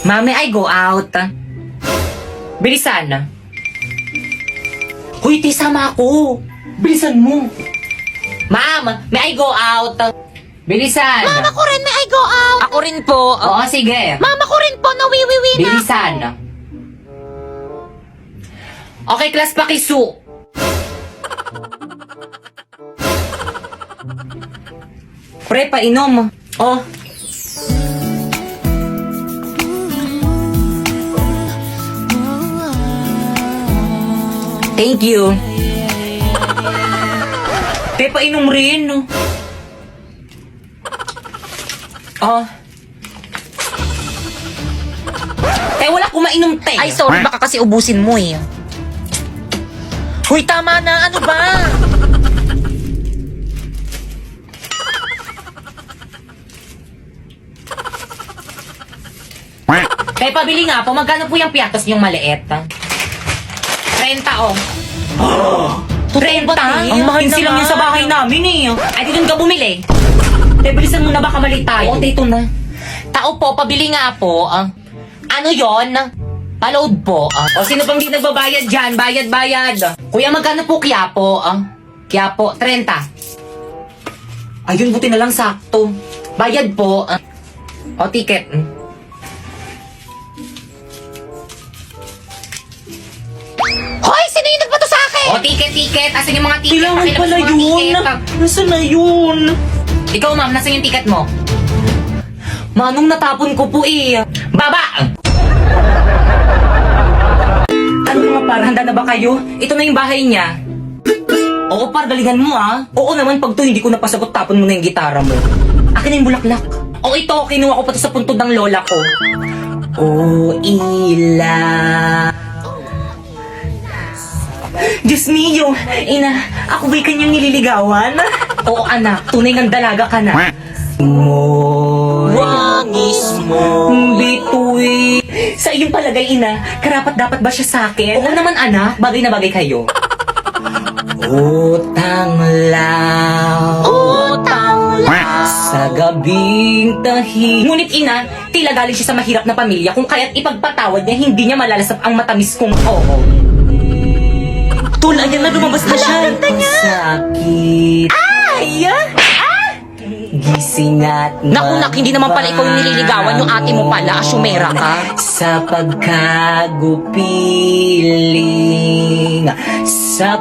Mami, I go out. Bilisan. Hoy, sama ako. Bilisan mo. Ma'am, may I go out? Bilisan. Ma'am, ako rin, may I go out? Ako rin po. Oo, sige. Ma'am, ako rin po, nawiwiwi na Bilisan. Okay, class, pakisu. Pre, painom. Oh. Thank you. Te, painom rin. Oh. Te, wala akong mainom, te. Ay, sorry, baka kasi ubusin mo eh. Huy, tama na, ano ba? Te, pabili nga po. Magkano po yung piatos niyong maliit? 30, oh. 30? Ang mahal Pinsi lang naman. yun sa bahay namin eh. Ay, di doon ka bumili. Te, bilisan mo na, baka mali tayo. Oo, dito na. Tao po, pabili nga po. Ano yon? Paload po. O, sino pang di nagbabayad dyan? Bayad. Kuya, magkano po Quiapo? Quiapo, 30. Ayun, buti na lang sakto. Bayad po. O, ticket. Hoy, sino yung nagbato sa akin? O, ticket. Asan yung mga ticket? Kailangan Pakilabas pala mo ang yun. ticket. Nasaan na yun? Ikaw, ma'am, nasan yung ticket mo? Manong natapon ko po eh. Baba! Ano mga par, handa na ba kayo? Ito na yung bahay niya. Oo par, galingan mo ah. Oo naman, pag to hindi ko napasagot, tapon mo na yung gitara mo. Akin na yung bulaklak. O ito, kinuha ko pa to sa puntod ng lola ko. Oh, ila. Diyos mio, ina, ako ba'y kanyang nililigawan? Oo anak, tunay ng dalaga ka na. Wangis mo. Bitoy. Sa iyong palagay, ina, karapat dapat ba siya sa akin? Oo naman, anak. Bagay na bagay kayo. Utang lang. Sa gabing tahi. Ngunit ina, tila galing siya sa mahirap na pamilya kung kaya't ipagpatawad niya, hindi niya malalasap ang matamis kong oo. Tula, yan na, lumabas na siya. Sakit. Ay! Gising at Naku, nak, hindi naman pala ikaw yung nililigawan, yung ate mo pala, asyumera ka. Sa pagkagupiling, sa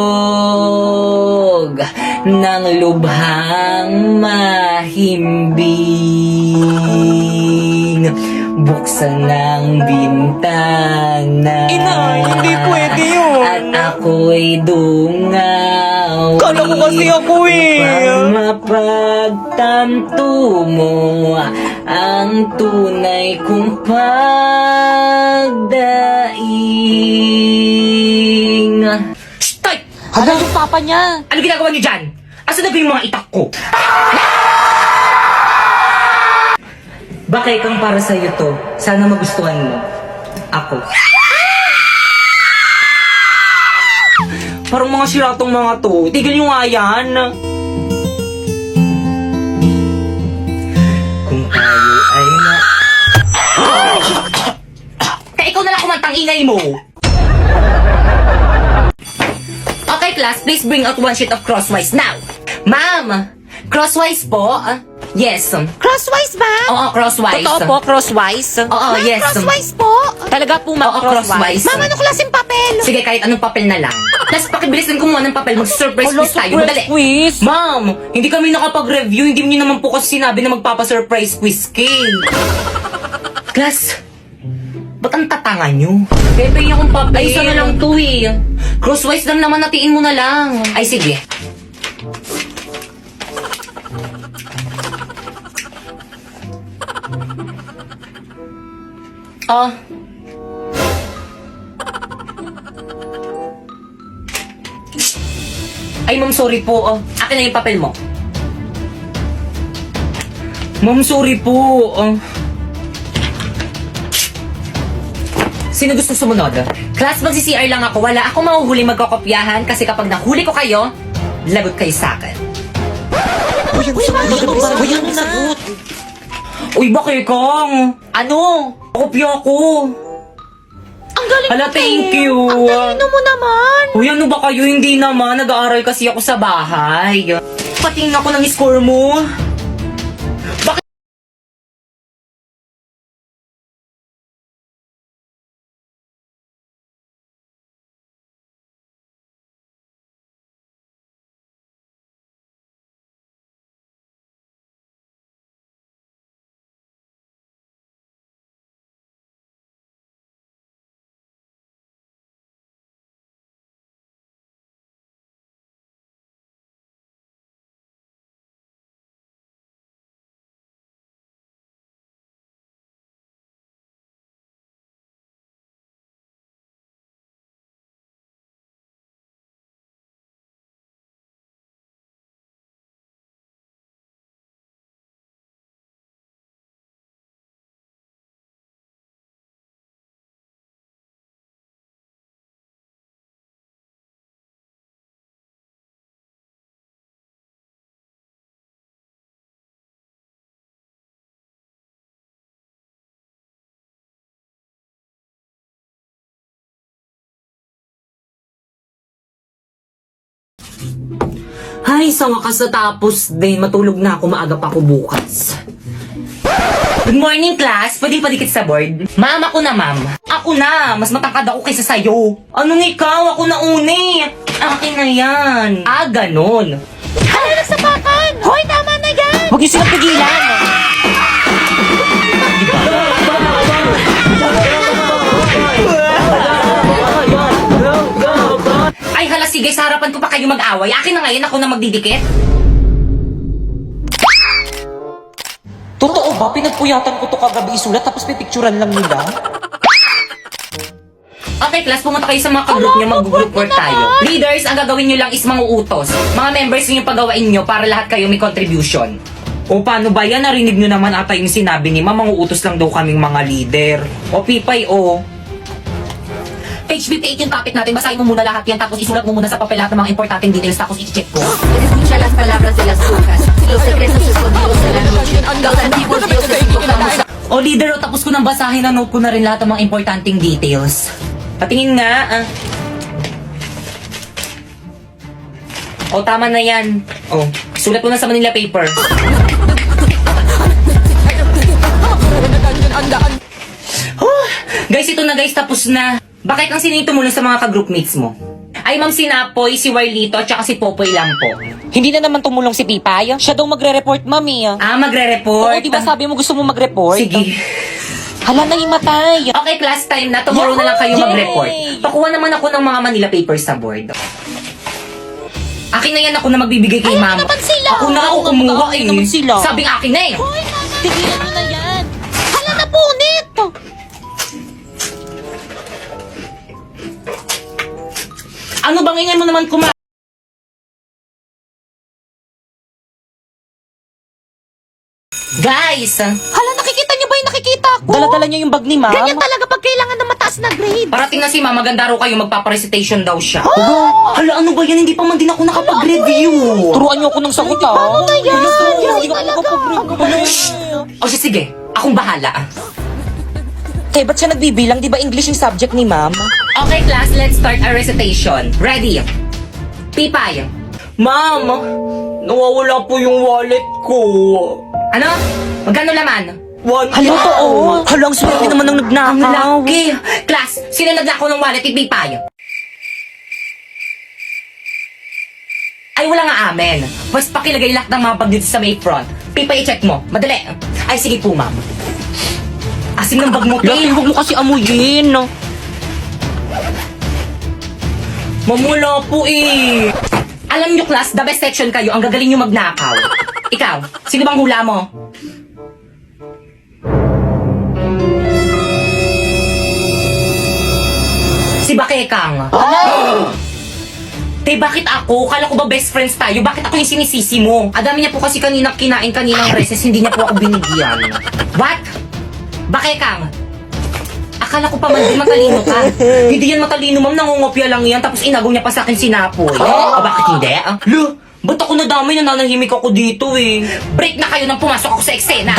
pagkakatulog ng lubhang mahimbing, buksan ng bintana. Inay, hindi pwede yun. At ako'y dungaw. Kala ko kasi ako eh. Upang mapagtanto mo ang tunay kong pagdaing. Stay! Hala, yung papa niya. Ano ginagawa niyo dyan? Asan na ba yung mga itak ko? Bakay kang para sa'yo to. Sana magustuhan mo. Ako. Parang mga siratong mga to. Tigil nyo nga yan. Kung tayo ay na... Kaya ikaw na lang kumantang ingay mo! Okay class, please bring out one sheet of crosswise now. Ma'am! Crosswise po? Yes. Crosswise ba? Oo, crosswise. Totoo po, crosswise? Oo, Ma'am, yes. crosswise po? Talaga po, ma'am, Oo, crosswise. Ma'am, ano klaseng papel? Sige, kahit anong papel na lang. Plus, pakibilisan kumuha ng papel. Mag-surprise quiz tayo. Madali. quiz? Ma'am, hindi kami nakapag-review. Hindi niyo naman po kasi sinabi na magpapa-surprise quiz cake. Class, ba't ang tatanga nyo? Pepe akong papel. Ay, isa na lang to eh. Crosswise lang naman, natiin mo na lang. Ay, sige. Oh. Ay, ma'am, sorry po. Oh. Akin na yung papel mo. Ma'am, sorry po. Oh. Sino gusto sumunod? Class, magsi-CR lang ako. Wala akong mahuhuli magkakopyahan kasi kapag nahuli ko kayo, lagot kayo sa akin. Uy, ano na? Uy, bakit kang? Ano? Kopya ko. Ang galing Hala, mo, thank te. you. Ang talino mo naman. Uy, ano ba kayo? Hindi naman. Nag-aaral kasi ako sa bahay. Patingin ako ng score mo. Bakit? Ay, sa wakas natapos din. Matulog na ako. Maaga pa ako bukas. Good morning, class. Pwedeng padikit sa board? Ma'am, ako na, ma'am. Ako na. Mas matangkad ako kaysa sa'yo. Anong ikaw? Ako na uni. Akin na yan. Ah, ganon. Ano nagsapakan? Hoy, tama na yan. Huwag niyo silang pigilan. Ay, hala, sige. Sa harapan ko pa kayo mag-away. Akin na ngayon. Ako na magdidikit. Totoo ba? Pinagpuyatan ko to kagabi isulat tapos pipicturan lang nila? Okay, class, pumunta kayo sa mga ka-group nyo, mag-group work tayo. Leaders, ang gagawin nyo lang is mga utos. Mga members nyo yung pagawain nyo para lahat kayo may contribution. O paano ba yan? Narinig nyo naman ata yung sinabi ni Ma'am, mga utos lang daw kaming mga leader. O Pipay, o. Page 58 yung topic natin. Basahin mo muna lahat yan, tapos isulat mo muna sa papel lahat ng mga importanteng details, tapos i-check ko. Escucha las palabras de las brujas, los secretos escondidos de la noche, los antiguos dioses y proclamos la O leader, o tapos ko nang basahin, na note ko na rin lahat ng mga importanteng details. Patingin nga, ah. O, tama na yan. O, sulat mo na sa Manila paper. Oh, guys, ito na guys, tapos na. Bakit ang sinito muna sa mga ka-groupmates mo? Ay, Ma'am Sinapoy, si Warlito, at saka si Popoy lang po. Hindi na naman tumulong si Pipay. Siya daw magre-report, mami. Ah, magre-report? Oo, di ba sabi mo gusto mo mag-report? Sige. Hala, nahimatay. Okay, class time na. Tomorrow na lang kayo Yay! mag-report. Pakuha naman ako ng mga Manila papers sa board. Akin na yan, ako na magbibigay kay ma'am. naman sila. Ako na ako kumuha eh. naman sila. Sabing akin na eh. Hoy, tigilan mo na yan. Hala na punit. Ano bang ingay mo naman kuma? Guys! Hala, nakikita niyo ba yung nakikita ko? Dala-dala niya yung bag ni ma'am. Ganyan talaga pag kailangan ng mataas na grade. Parating na si ma'am, maganda raw kayo, magpaparecitation daw siya. Hala, ano ba yan? Hindi pa man din ako nakapag-review. Turuan niyo ako ng sagot, ha? Paano na yan? Hindi Yan ako talaga. O siya, sige, akong bahala. Kaya ba't siya nagbibilang? Di ba English yung subject ni ma'am? Okay, class, let's start our recitation. Ready? Pipay. Ma'am, nawawala po yung wallet ko. Ano? Magkano laman? Hala, totoo. Hala, ang swerte naman ng Ang nagnakaw. laki. Class, sino naglako ng wallet ni Pipay? Ay, wala nga amen. Mas pakilagay lahat ng mga bag dito sa may front. Pipay, i-check mo. Madali. Ay, sige po, ma'am. Asim ng bag mo, Laki, Pip. huwag mo kasi amuyin. Mamula po eh. Alam nyo, class, the best section kayo. Ang gagaling nyo magnakaw. Ikaw, sino bang hula mo? Si Bakekang. Te, bakit ako? Kala ko ba best friends tayo? Bakit ako yung sinisisi mo? Adami niya po kasi kanina kinain kaninang recess, hindi niya po ako binigyan. What? Bakekang? Akala ko pa man din matalino ka. Hindi yan matalino, ma'am. Nangungopia lang yan. Tapos inagaw niya pa sa akin sinapoy. Bakit hindi? Lo, ba't ako nadamay? Nananahimik ako dito eh. Break na kayo nang pumasok ako sa eksena.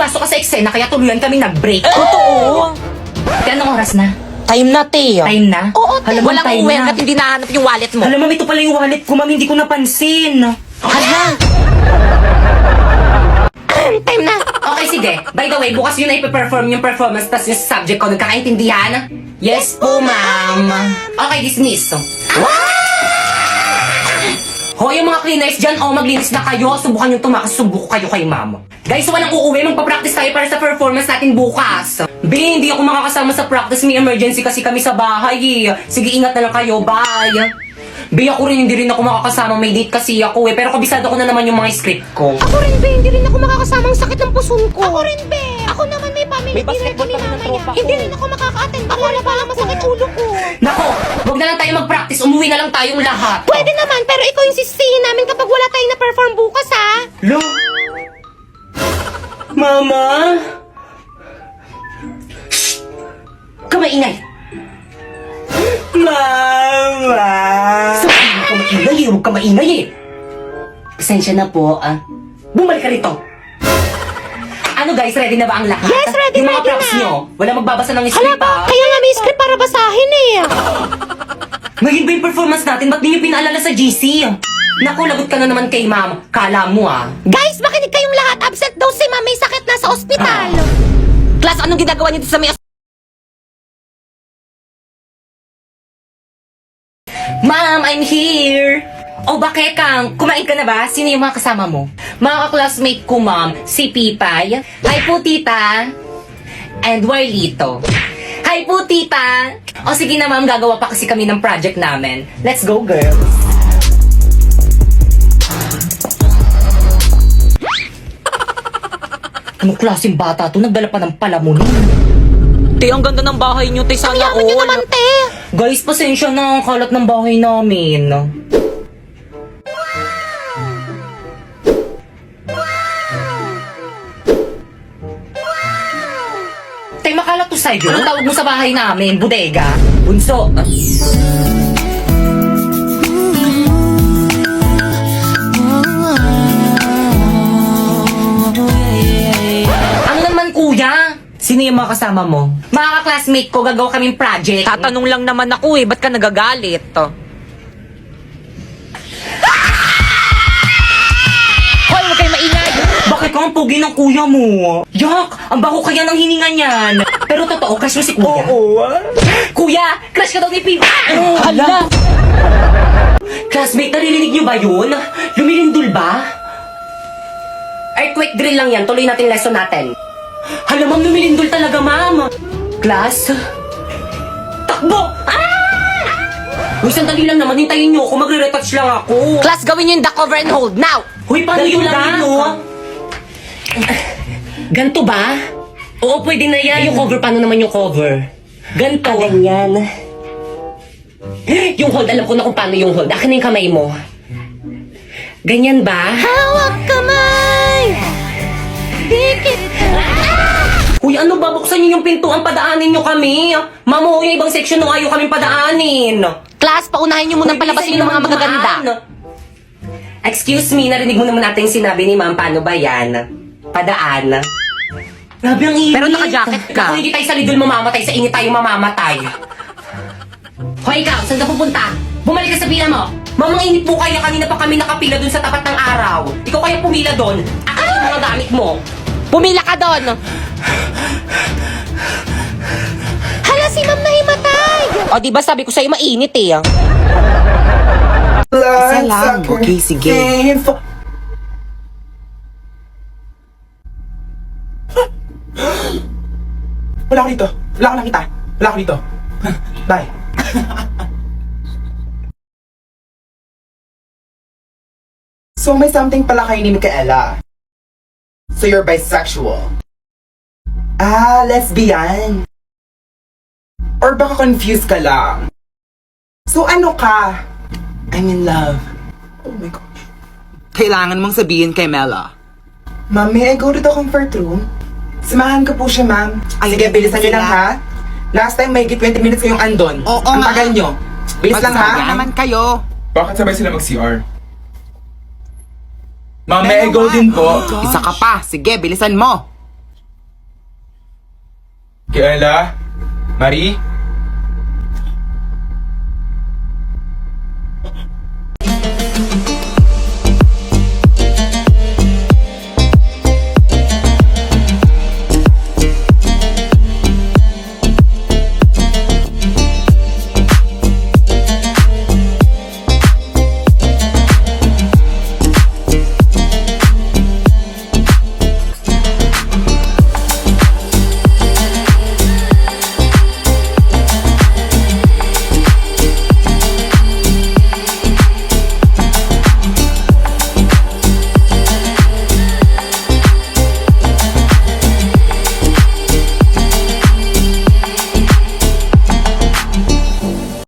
pumasok ka sa eksena kaya tuluyan kami nag-break. Totoo. Kaya anong oras na? Time na, te. Time na? Oo, te. Alam mo, Walang time uwi na. at hindi nahanap yung wallet mo. Alam mo, ito pala yung wallet ko, ma'am. Hindi ko napansin. Hala. Time na. Okay, sige. By the way, bukas yun ay ipe-perform yung performance tas yung subject ko. Nagkakaintindihan? Yes po, ma'am. Okay, dismiss. Ho, yung mga cleaners dyan, maglinis na kayo. Subukan yung tumakas, subuko kayo kay ma'am. Guys, walang uuwi. Magpa-practice tayo para sa performance natin bukas. B, hindi ako makakasama sa practice. May emergency kasi kami sa bahay eh. Sige, ingat na lang kayo. Bye. B, ako rin, hindi rin ako makakasama. May date kasi ako eh. Pero kabisado ko na naman yung mga script ko. Ako rin, be. Hindi rin ako makakasama. Ang sakit ng puson ko. Ako rin, be. Ako naman may family dinner kami mamaya. Hindi rin ako makaka-attend. Ako na pala masakit ulo ko. Nako, wag na lang tayo mag-practice. Umuwi na lang tayong lahat. Pwede naman, pero ikaw yung sisihin namin kapag wala tayong na-perform bukas, ha? Lo? Mama? Shh! Kamaingay! Mama! Sabihin ko maingay eh, huwag ka maingay eh! Pasensya na po, Bumalik ka rito! Ano guys, ready na ba ang lahat? Yes, ready, Yung mga ready props na. nyo, wala magbabasa ng Hala script ba? Kaya nga may script para basahin eh. Ngayon ba yung performance natin? Ba't di nyo pinaalala sa GC? Naku, lagot ka na naman kay ma'am. Kala mo Guys, makinig kayong lahat. Absent daw si ma'am. May sakit na sa ospital. Class, anong ginagawa niyo dito sa may Ma'am, I'm here! Oh, bakit Kang? Kumain ka na ba? Sino yung mga kasama mo? Mga ka-classmate ko, ma'am. Si Pipay. Hi po, tita. And Warlito. Hi po, tita. O sige na, ma'am. Gagawa pa kasi kami ng project namin. Let's go, girls. Anong klaseng bata to? Nagdala pa ng palamunin. Te, ang ganda ng bahay niyo, te. Sana all. Niyo naman, te. Guys, pasensya na. Ang kalat ng bahay namin. Tay, makalat to sa'yo. Anong tawag mo sa bahay namin? Bodega? Bunso? Ano naman, kuya? Sino yung mga kasama mo? Mga ka-classmate ko, gagawa kaming project. Tatanong lang naman ako eh. Ba't ka nagagalit? Hoy, huwag kayo maingay. Bakit ka ang pugi ng kuya mo? Yak! Ang baho kaya ng hininga niyan. Pero totoo, crush mo si kuya? Oo. Kuya, crush ka daw ni Pipa! Hala. Classmate, naririnig niyo ba yun? Lumilindol ba? Earthquake drill lang yan. Tuloy natin lesson natin. Hala, ma'am, lumilindol talaga, ma'am. Class? Takbo! Uy, sandali lang naman. Hintayin niyo ako. Magre-retouch lang ako. Class, gawin niyo yung duck over and hold. Now! Huy, paano yun lang yun? Ganto ba? Oo, pwede na yan. Yung cover, paano naman yung cover? Ganto. Ganyan. Yung hold, alam ko na kung paano yung hold. Akin na yung kamay mo. Ganyan ba? Hawak kamay! Dikit! Uy, ano ba? Buksan niyo yung pintuan, padaanin niyo kami. Mamo, yung ibang section nung ayaw kaming padaanin. Class, paunahin niyo munang palabasin yung mga magaganda. Excuse me, narinig mo naman natin yung sinabi ni ma'am, paano ba yan? Padaan. Grabe ang init. Pero naka-jacket ka. Kung hindi tayo sa lidol mamamatay, sa init tayo mamamatay. Hoy ikaw, saan ka pupunta? Bumalik ka sa pila mo. Mamang init po kaya, kanina pa kami nakapila dun sa tapat ng araw. Ikaw kaya pumila dun. Akin yung mga gamit mo. Pumila ka doon! Hala, si ma'am nahimatay! O, diba sabi ko sa'yo, mainit eh. Isa lang. Okay, sige. Wala ko dito. Wala ko nakita. Wala ko dito. Bye. So may something pala kayo ni Micaela. So you're bisexual. Lesbian. Or baka confused ka lang. So ano ka? I'm in love. Oh my gosh. Kailangan mong sabihin kay Mela. Ma'am, may I go to the comfort room? Samahan ko po siya, ma'am. Sige, bilisan nyo lang, ha? Last time, may 20 minutes kayong andon. Oo Ang nga. tagal nyo. Bilis lang, ha? Magsabi naman kayo. Bakit sabay sila mag-CR? Ma'am, may I go din po. Isa ka pa. Sige, bilisan mo. Kiela? Marie?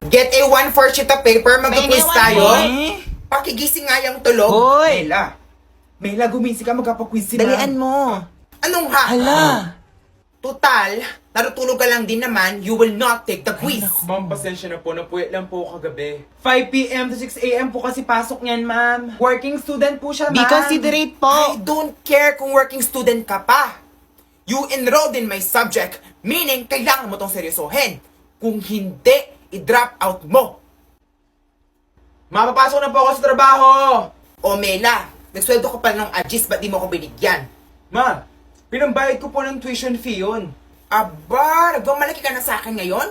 Get a 1/4 sheet of paper, mag-quiz tayo. Eh? Pakigising nga yung tulog. Hoy! Mela, gumising ka, magkapag-quiz sila. Dalian mo. Anong ha? Hala. Total, natutulog ka lang din naman, you will not take the quiz. Ma'am, pasensya na po. Napuwet lang po kagabi. 5 p.m. to 6 a.m. po kasi pasok niyan, ma'am. Working student po siya, ma'am. Be considerate po. I don't care kung working student ka pa. You enrolled in my subject, meaning kailangan mo tong seryosohin. Kung hindi, i-drop out mo. Mapapasok na po ako sa trabaho. O Mela, nagsweldo ko pa ng Agis, ba't di mo ako binigyan? Ma, pinambayad ko po ng tuition fee yun. Aba, nagmamalaki ka na sa akin ngayon?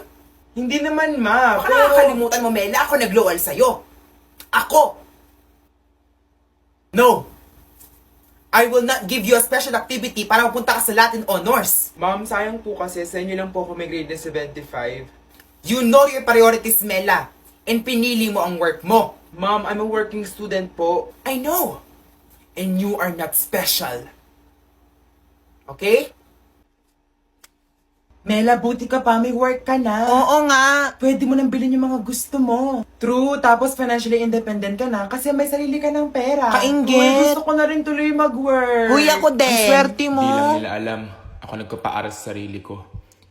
Hindi naman, ma. Baka nakakalimutan mo, Mela, ako nag-lowal sa'yo. Ako. No. I will not give you a special activity para mapunta ka sa Latin Honors. Ma'am, sayang po kasi sa inyo lang po ako may grade na 75. You know your priorities, Mela. And pinili mo ang work mo. Ma'am, I'm a working student po. I know. And you are not special. Okay? Mela, buti ka pa, may work ka na. Oo nga. Pwede mo nang bilhin yung mga gusto mo. True, tapos financially independent ka na kasi may sarili ka ng pera. Kainggit. Uy, gusto ko na rin tuloy mag-work. Huy, ako din. Ang swerte mo. Hindi lang nila alam. Ako nagpapaaral sa sarili ko.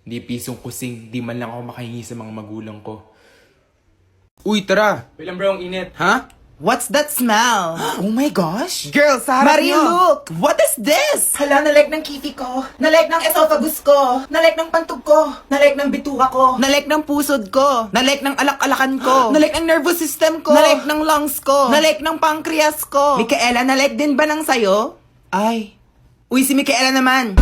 Hindi pisong kusing, di man lang ako makahingi sa mga magulang ko. Uy, tara. Bilang bro, ang init. Ha? What's that smell? Oh my gosh! Girl, sa harap Marie, niyo. look! What is this? Hala, nalek ng kitty ko. Nalek ng esophagus ko. Nalek ng pantog ko. Nalek ng bituka ko. Nalek ng pusod ko. Nalek ng alak-alakan ko. Nalek ng nervous system ko. Nalek ng lungs ko. Nalek ng pancreas ko. Micaela, nalek din ba ng sayo? Ay. Uy, si Micaela naman.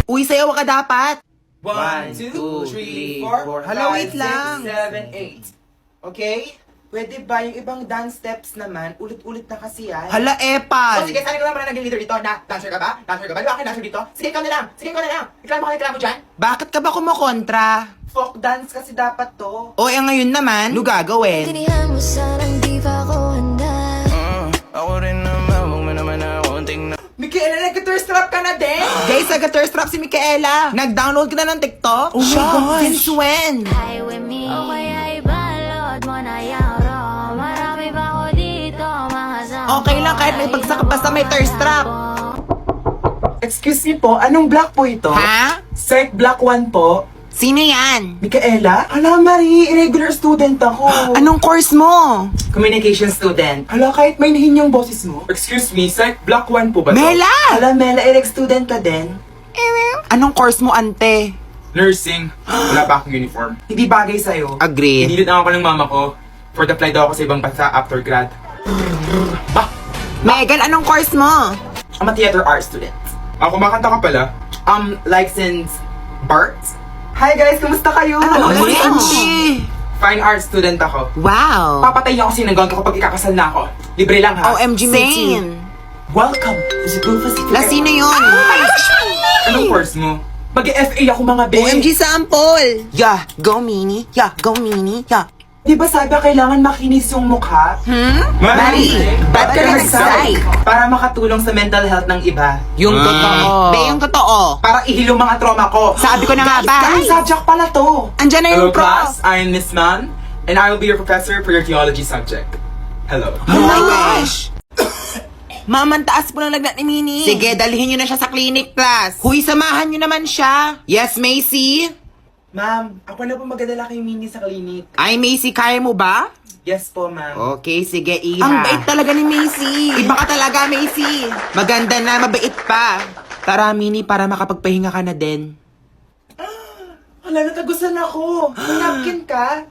Uy, sayaw ka dapat. 1, 2, 3, 4, Hala, wait lang. 7, 8. Okay? Pwede ba yung ibang dance steps naman? Ulit-ulit na kasi yan. Hala, epal. O sige, saan ka naman naging leader dito na dancer ka ba? Dancer ka ba? Di ba ako dancer dito? Sige, ikaw na lang. Sige, ikaw na lang. Reklamo dyan. Bakit ka ba kumukontra? Folk dance kasi dapat to. O, eh ngayon naman, ano gagawin? Tinihan mo sanang di pa ako handa. Micaela, nag-thirst trap ka na din? Guys, nag-thirst trap si Micaela. Nag-download ka na ng TikTok? Oh my gosh. Since when? Hi with me. O kaya ibalot mo na yaro. Marami pa ako dito, mga sampo. Okay lang kahit may bagsak basta may thirst trap. Excuse me po, anong block po ito? Ha? Psych Block 1 po. Sino yan? Micaela? Hala, Marie, irregular student ako. Anong course mo? Communication student. Hala, kahit may nahin yung boses mo. Excuse me, Psych Block 1 po ba to? Mela! Hala, Mela, ireg student ka din. Anong course mo, ante? Nursing. Wala pa akong uniform. Hindi bagay sa'yo. Agreed. Hinilit ako ng mama ko. For the fly daw ako sa ibang bansa after grad. Megan, anong course mo? I'm a theater art student. Kumakanta ka pala. Licensed Bart. Hi guys, kumusta kayo? OMG! Fine art student ako. Wow! Papatayin ako sinanggang ko kapag ikakasal na ako. Libre lang ha. OMG, Mitzi. Welcome to the Go Festival. La, sino yun? Anong course mo? Mag-FA ako mga be. OMG, sample! Yeah, go mini. Yeah, go mini. Yeah. Di ba sabi kailangan makinis yung mukha? Marie, ba't ka nag-psych? Para makatulong sa mental health ng iba. Yung totoo. Be, yung totoo. Para ihilo mga trauma ko. Sabi ko na nga ba? Guys, subject pala to. Andyan na Hello yung prof. class, I'm Miss Man. And I will be your professor for your theology subject. Hello. Oh my gosh! Ma'am, ang taas po ng lagnat ni Mini. Sige, dalhin nyo na siya sa clinic class. Huy, samahan nyo naman siya. Yes, Macy? Ma'am, ako na po magdadala kay Minnie sa klinik. Ay, Macy, kaya mo ba? Yes po, ma'am. Okay, sige, Iha. Ang bait talaga ni Macy. Iba ka talaga, Macy. Maganda na, mabait pa. Tara, Mini, para makapagpahinga ka na din. Hala, natagusan ako. May napkin ka?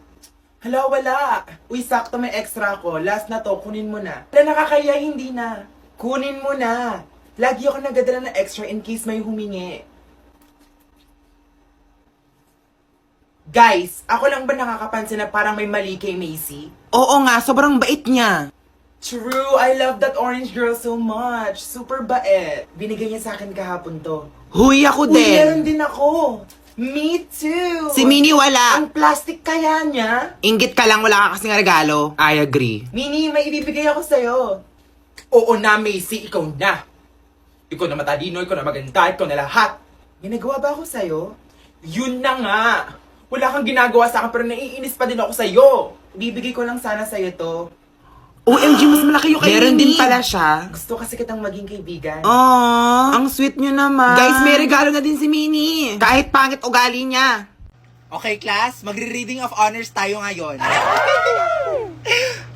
Hala, wala. Uy, sakto may extra ako. Last na to, kunin mo na. Hala, nakakaya, hindi na. Kunin mo na. Lagi ako nagadala ng extra in case may humingi. Guys, ako lang ba nakakapansin na parang may mali kay Macy? Oo nga, sobrang bait niya. True, I love that orange girl so much. Super bait. Binigay niya sa akin kahapon to. Huy, ako Uy, din. meron din ako. Me too. Si Mini wala. Ang plastic kaya niya? Inggit ka lang, wala ka kasing regalo. I agree. Mini, may ibibigay ako sa'yo. Oo na, Macy, ikaw na. Ikaw na matalino, ikaw na maganda, ikaw na lahat. Ginagawa ba ako sa'yo? Yun na nga. Wala kang ginagawa sa akin pero naiinis pa din ako sa'yo. Bibigay ko lang sana sa'yo to. OMG, mas malaki yung kay Meron Mini. din pala siya. Gusto kasi kitang maging kaibigan. Aww, ang sweet nyo naman. Guys, may regalo na din si Mini. Kahit pangit ugali niya. Okay, class, magre-reading of honors tayo ngayon.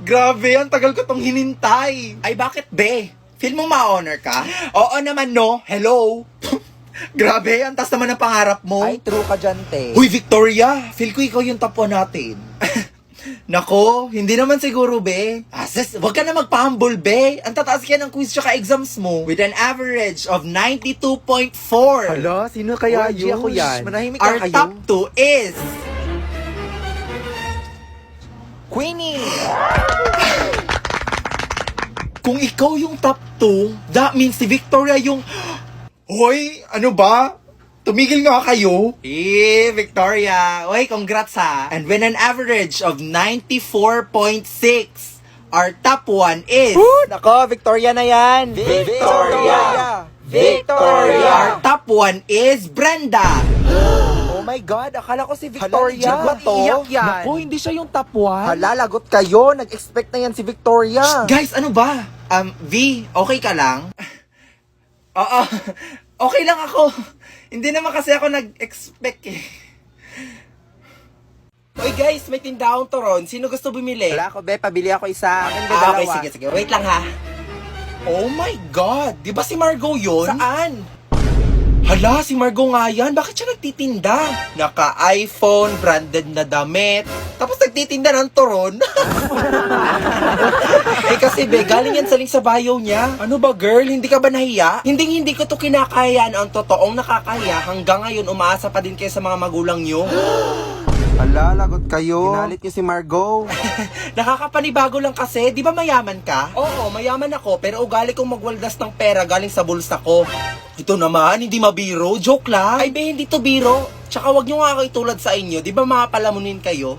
Grabe, ang tagal ko tong hinintay. Ay, bakit be? Feel mo ma-honor ka? Oo naman, no. Hello. Grabe, ang taas naman ang pangarap mo. Ay, true ka dyan, te. Huy, Victoria, feel ko ikaw yung top 1 natin. Nako, hindi naman siguro, be. Sis, wag ka na magpa-humble, be. Ang tataas kaya ng quiz tsaka exams mo. With an average of 92.4. Hala, sino kaya OMG, ako yan? Manahimik Our top 2 is... Queenie! Kung ikaw yung top 2, that means si Victoria yung... Hoy, ano ba? Tumigil nga kayo. Victoria. Hoy, congrats ha. And with an average of 94.6, our top 1 is... Nako, Victoria na yan! Victoria! Victoria! Our top 1 is Brenda. Oh my God, akala ko si Victoria. Hala, legit ba to? Iyak yan. Naku, hindi siya yung top 1. Hala, lagot kayo. Nag-expect na yan si Victoria. Guys, ano ba? V, okay ka lang? Oo, okay lang ako. Hindi naman kasi ako nag-expect eh. Uy guys, may tindahong turon. Sino gusto bumili? Wala ako, be. Pabili ako isa. Akin, be, Okay, dalawa. sige. Wait lang ha. Oh my God! Di ba si Margot yun? Saan? Hala, si Margot nga yan. Bakit siya nagtitinda? Naka-iPhone, branded na damit. Tapos nagtitinda ng turon. Eh kasi be, galing yan sa link sa bio niya. Ano ba girl, hindi ka ba nahiya? Hindi ko to kinakayaan ang totoong nakakahiya. Hanggang ngayon, umaasa pa din kayo sa mga magulang nyo. Hala, lagot kayo. Ginalit niyo si Margot. Nakakapanibago lang kasi, di ba mayaman ka? Oo, mayaman ako, pero ugali kong magwaldas ng pera galing sa bulsa ko. Ito naman, hindi mabiro, joke lang. Ay be, hindi to biro. Tsaka wag nyo nga ako itulad sa inyo, di ba mga palamunin kayo?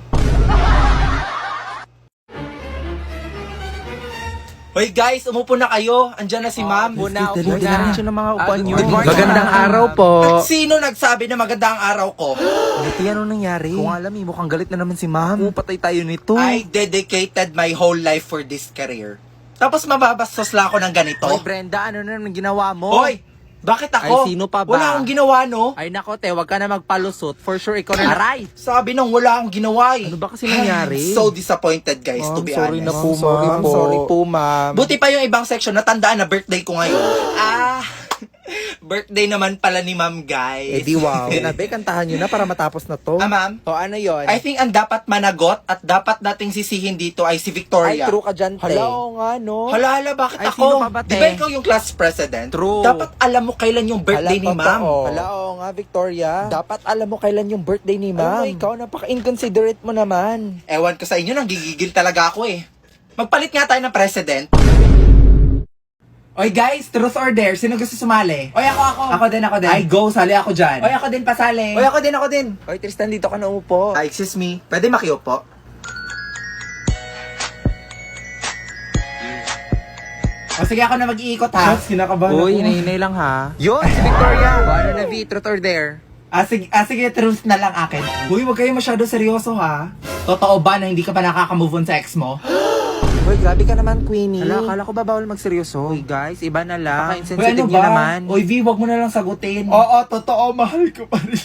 Hoy guys, umupo na kayo. Andyan na si ma'am. Upo na siya ng mga upuan niyo. Magandang araw po. At sino nagsabi na maganda ang araw ko? Ito yan, anong nangyari? Kung alam, mukhang galit na naman si ma'am. Patay tayo nito. I dedicated my whole life for this career. Tapos mababastos lang ako ng ganito. Hoy, Brenda, ano na naman ginawa mo? Hoy! Bakit ako? Ay, sino pa ba? Wala akong ginawa, no? Ay, nako, te, wag ka na magpalusot. For sure, ikaw na aray. Sabi nang wala akong ginawa eh. Ano ba kasi nangyari? So disappointed guys, to be honest. Sorry po, ma'am. Buti pa yung ibang section, natandaan na birthday ko ngayon. Birthday naman pala ni ma'am, guys. Eh di wow. Sinabi, kantahan nyo na para matapos na to. Ma'am, O ano yon? I think ang dapat managot at dapat nating sisihin dito ay si Victoria. ka dyan, te. Hala, oo nga, no? Hala, bakit Ay, ako? sino pa ba, te? Di ba ikaw yung class president? True. Dapat alam mo kailan yung birthday ni ma'am. Hala, oo nga, Victoria. Dapat alam mo kailan yung birthday ni ma'am. Alam mo, ikaw, napaka-inconsiderate mo naman. Ewan ko sa inyo, nanggigigil talaga ako eh. Magpalit nga tayo ng president. Oy guys, truth or dare, sino gusto sumali? Oy, ako. Ako din. Ay, go, sali ako dyan. Oy, ako din pasali. Oy, ako din. Oy, Tristan, dito ka na umupo. Ay, excuse me. Pwede makiupo? O sige, ako na mag-iikot ha. Kinakabahan Uy, ako. hinahinay lang ha. Yun, si Victoria. O ano na, V, truth or dare? Sige, truth na lang akin. Uy, wag kayo masyado seryoso ha. Totoo ba na hindi ka pa nakaka-move on sa ex mo? Hoy, grabe ka naman, Queenie. Hala, akala ko ba bawal magseryoso? Hoy, guys, iba na lang. Insensitive niyo naman. Oy, V, wag mo na lang sagutin. Oo, totoo, mahal ko pa rin.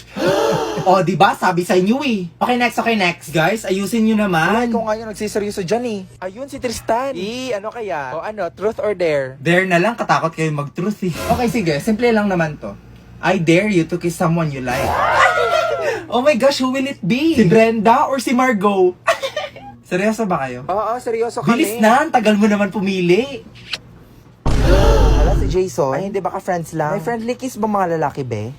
O, di ba? Sabi sa inyo eh. Okay, next. Guys, ayusin nyo naman. Ikaw nga yung nagsiseryoso dyan eh. Ayun, si Tristan. Ano kaya? O ano, truth or dare? Dare na lang, katakot kayo mag-truth eh. Okay, sige. Simple lang naman to. I dare you to kiss someone you like. Oh my gosh, who will it be? Si Brenda or si Margot? Seryoso ba kayo? Oo, seryoso kami. Bilis na, ang tagal mo naman pumili. Hala, si Jason. Ay, hindi baka friends lang. May friendly kiss ba mga lalaki, be?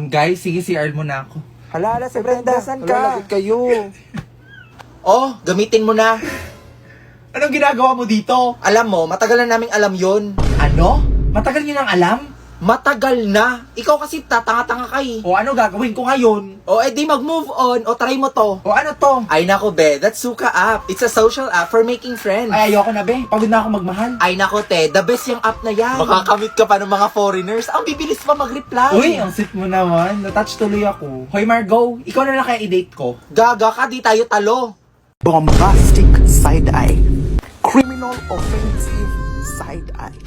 Guys, sige, CR mo na ako. Hala, si Brenda, saan ka? Lagot kayo. Oh, gamitin mo na. Anong ginagawa mo dito? Alam mo, matagal na naming alam yon. Ano? Matagal niyo nang alam? Matagal na. Ikaw kasi tatanga-tanga ka eh. O ano gagawin ko ngayon? O edi mag-move on o try mo to. O ano to? Ay nako be, that's Suka app. It's a social app for making friends. Ay, ayoko na be. Pagod na ako magmahal. Ay nako te, the best yung app na yan. Makakamit ka pa ng mga foreigners. Ang bibilis pa mag-reply. Uy, ang sweet mo naman. Natouch tuloy ako. Hoy Margot, ikaw na lang kaya i-date ko. Gaga ka, di tayo talo. Bombastic side eye. Criminal offensive side eye.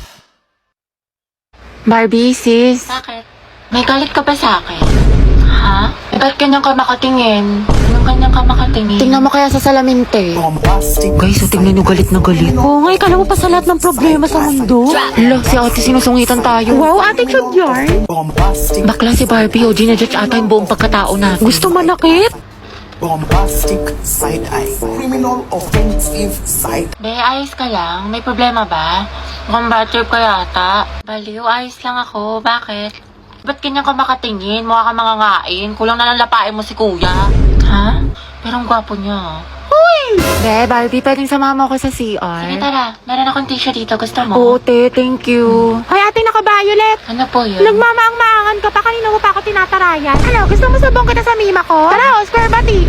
Barbie, sis. Bakit? May galit ka ba sa akin? Ha? Ba't ganyan ka makatingin? Anong kanyang ka makatingin? Tingnan mo kaya sa salamin, te. Bombastic. Guys, tingnan nyo galit na galit. Oo nga, ikala mo pa sa lahat ng problema sa mundo. Hala, si ate sinusungitan tayo. Wow, attitude yarn. Bombastic. Bakla si Barbie, o ginajudge ata yung buong pagkatao natin. Gusto manakit? Bombastic side eye. Criminal offensive side. Be, ayos ka lang? May problema ba? Mukhang bad trip ka yata. Baliw, ayos lang ako. Bakit? Ba't ganyan ka makatingin? Mukha ka mangangain. Kulang na lang lapain mo si kuya. Ha? Pero ang gwapo niya. Be, Barbie, pwedeng sumama ako sa CR? Sige, tara. Meron akong tissue dito. Gusto mo? Oo, te, thank you. Hoy, ate, naka-violet. Ano po yun? Nagmamaang-maangan ka pa, kanina mo pa ako tinatarayan. Ano, gusto mo sabong kita sa mima ko? Tara, Oscar, bati.